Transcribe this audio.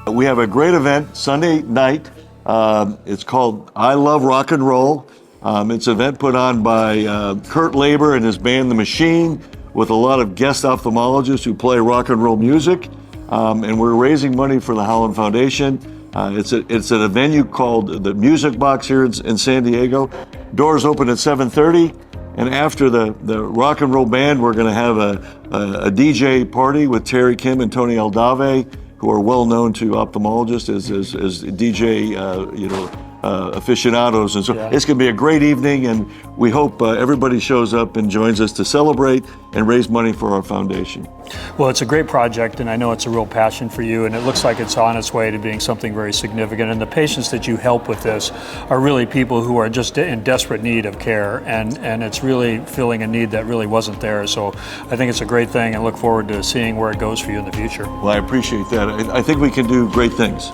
We have a great event Sunday night. It's called I Love Rock and Roll. It's an event put on by Kurt Labor and his band The Machine, with a lot of guest ophthalmologists who play rock and roll music. And we're raising money for the Holland Foundation. It's at a venue called the Music Box here in San Diego. Doors open at 7:30. And after the rock and roll band, we're going to have a DJ party with Terry Kim and Tony Aldave, who are well known to ophthalmologists as DJ, aficionados. And so it's going to be a great evening, and we hope everybody shows up and joins us to celebrate and raise money for our foundation. Well, it's a great project, and I know it's a real passion for you, and it looks like it's on its way to being something very significant. And the patients that you help with this are really people who are just in desperate need of care, and it's really filling a need that really wasn't there. So I think it's a great thing, and look forward to seeing where it goes for you in the future. Well, I appreciate that. I think we can do great things.